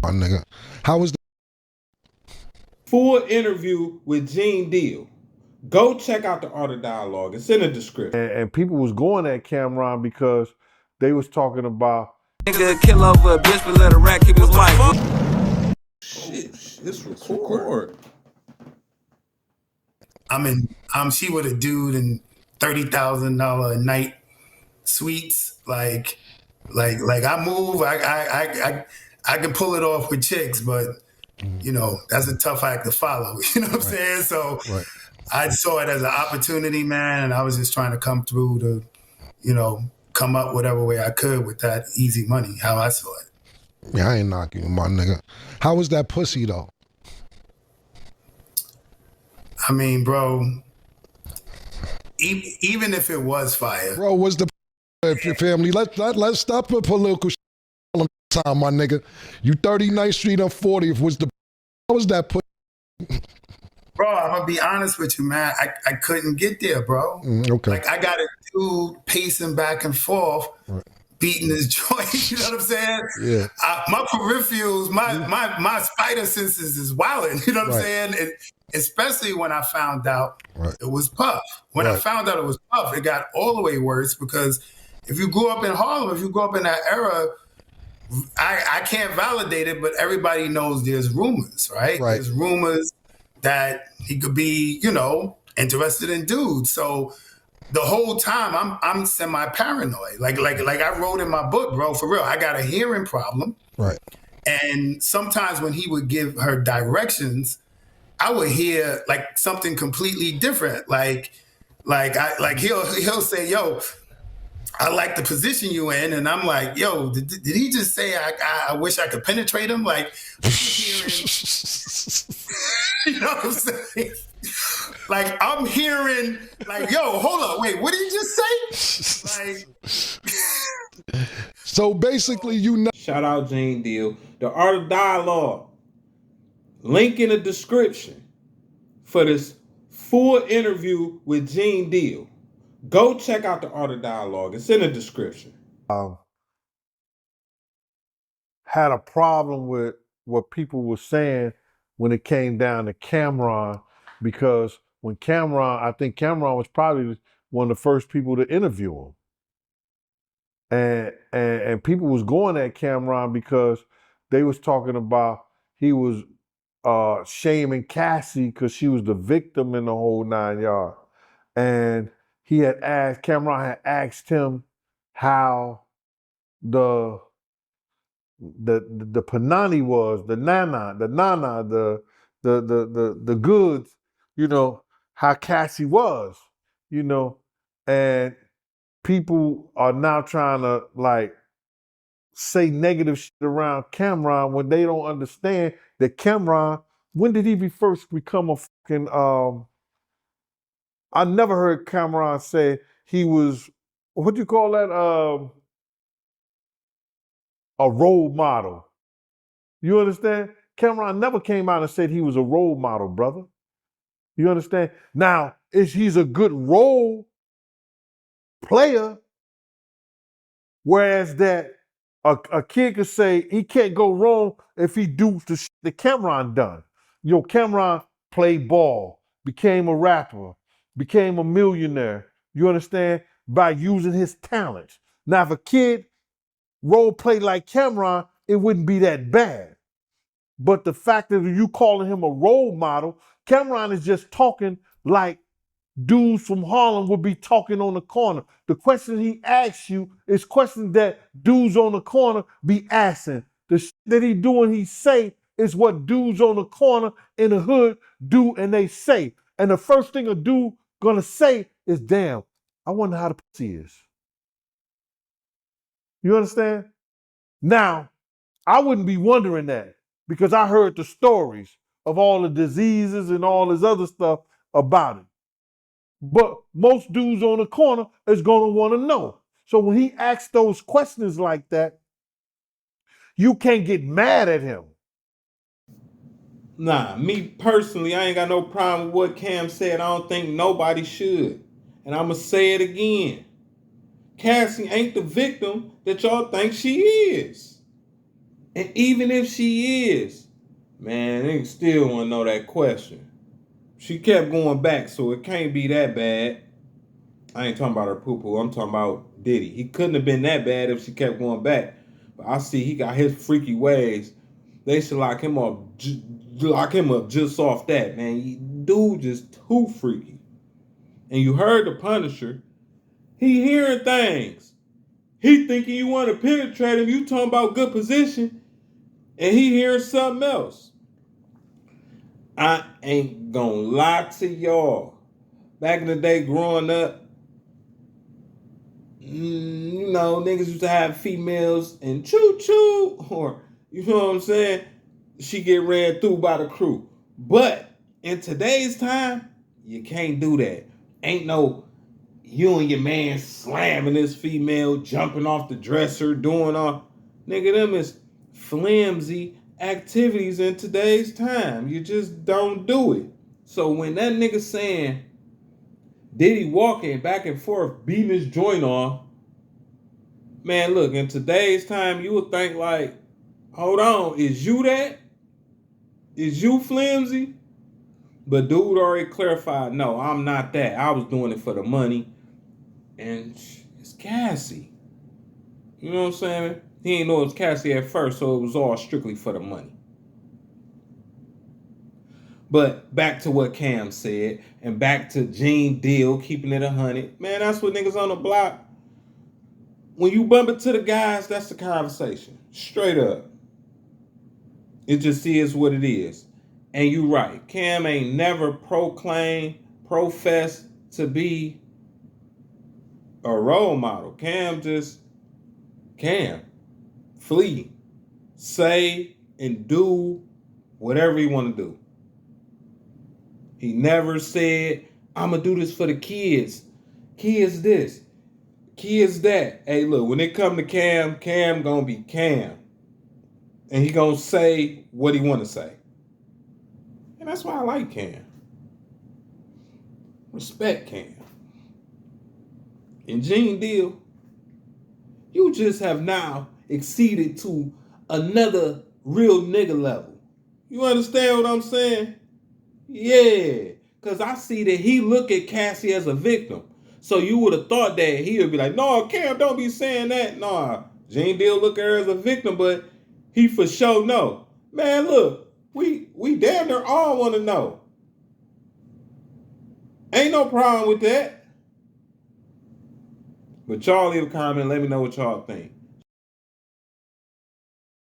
my nigga. How was the Full interview with Gene Deal. Go check out the Art of Dialogue. It's in the description. And people was going at Cameron because they was talking about Nigga kill over a bitch but let a rat keep his wife. Shit, it's record. She with a dude in $30,000 a night suites. Like I move, I can pull it off with chicks, but you know, that's a tough act to follow. You know what I'm saying? So I saw it as an opportunity, man, and I was just trying to come through to, you know, come up whatever way I could with that easy money, how I saw it. Yeah, I ain't knocking you, my nigga. How was that pussy though? I mean, bro, even if it was fire, Bro, was the if your family let's stop the political shit all the time, my nigga. You 39th Street on 40th was the how was that pussy? bro, I'm gonna be honest with you, man. I couldn't get there, bro. Okay. Like I got a dude pacing back and forth, beating his joint. You know what I'm saying? Yeah. My peripherals, my spider senses is wilding. You know what I'm saying? And especially when I found out it was Puff. When I found out it was Puff, it got all the way worse because if you grew up in Harlem, if you grew up in that era, I can't validate it, but everybody knows there's rumors, right? There's rumors that he could be, you know, interested in dudes. So the whole time I'm semi-paranoid. Like I wrote in my book, bro, for real. I got a hearing problem. Right. And sometimes when he would give her directions, I would hear like something completely different. Like he'll say, yo, I like the position you in, and I'm like, yo, did he just say I wish I could penetrate him? Like, hearing, you know what I'm saying? Like I'm hearing, like, yo, hold up, wait, what did you just say? Like, so basically, you know. Shout out Gene Deal. The Art of Dialogue. Link in the description for this full interview with Gene Deal. Go check out the Art of Dialogue. It's in the description. had a problem with what people were saying when it came down to Cameron, because when I think Cameron was probably one of the first people to interview him. And people was going at Cameron because they was talking about he was shaming Cassie because she was the victim in the whole 9 yards. And Cameron had asked him how the panani was, the goods, you know, how Cassie was, you know, and people are now trying to like say negative shit around Cameron when they don't understand that Cameron, when did he first become a fucking I never heard Cameron say he was, what do you call that, a role model. You understand? Cameron never came out and said he was a role model, brother. You understand? Now, he's a good role player, whereas that a kid could say he can't go wrong if he do the shit that Cameron done. You know, Cameron played ball, became a rapper, became a millionaire. You understand? By using his talents. Now, if a kid role played like Cameron, it wouldn't be that bad. But the fact that you calling him a role model, Cameron is just talking like dudes from Harlem would be talking on the corner. The question he asks you is questions that dudes on the corner be asking. The shit that he do and he say is what dudes on the corner in the hood do and they say. And the first thing a dude gonna say is, damn, I wonder how the pussy is. You understand? Now, I wouldn't be wondering that because I heard the stories of all the diseases and all this other stuff about it. But most dudes on the corner is going to want to know. So when he asks those questions like that, you can't get mad at him. Nah, me personally, I ain't got no problem with what Cam said. I don't think nobody should. And I'm going to say it again. Cassie ain't the victim that y'all think she is. And even if she is, man, niggas still want to know that question. She kept going back, so it can't be that bad. I ain't talking about her poo-poo. I'm talking about Diddy. He couldn't have been that bad if she kept going back. But I see he got his freaky ways. They should lock him up just off that, man. Dude just too freaky. And you heard the Punisher. He hearing things. He thinking you want to penetrate him. You talking about good position. And he hearing something else. I ain't gonna lie to y'all. Back in the day growing up, you know, niggas used to have females and choo-choo, or, you know what I'm saying, she get ran through by the crew. But in today's time, you can't do that. Ain't no you and your man slamming this female, jumping off the dresser, doing all. Nigga, them is flimsy activities in today's time. You just don't do it. So when that nigga saying, Diddy walking back and forth, beating his joint off, man, look, in today's time, you would think like, hold on, is you that? Is you flimsy? But dude already clarified, no, I'm not that. I was doing it for the money. And it's Cassie. You know what I'm saying? He didn't know it was Cassie at first, so it was all strictly for the money. But back to what Cam said, and back to Gene Deal keeping it 100. Man, that's what niggas on the block. When you bump into the guys, that's the conversation. Straight up. It just is what it is. And you right. Cam ain't never professed to be a role model. Cam flee, say, and do whatever he want to do. He never said, I'm going to do this for the kids. Kids this. Kids that. Hey, look, when it come to Cam going to be Cam. And he going to say what he want to say. And that's why I like Cam. Respect Cam. And Gene Deal, you just have now exceeded to another real nigga level. You understand what I'm saying? Yeah. Because I see that he look at Cassie as a victim. So you would have thought that he would be like, no, Cam, don't be saying that. No, Gene Deal look at her as a victim, but he for sure know. Man, look, we damn near all want to know. Ain't no problem with that. But y'all leave a comment. Let me know what y'all think.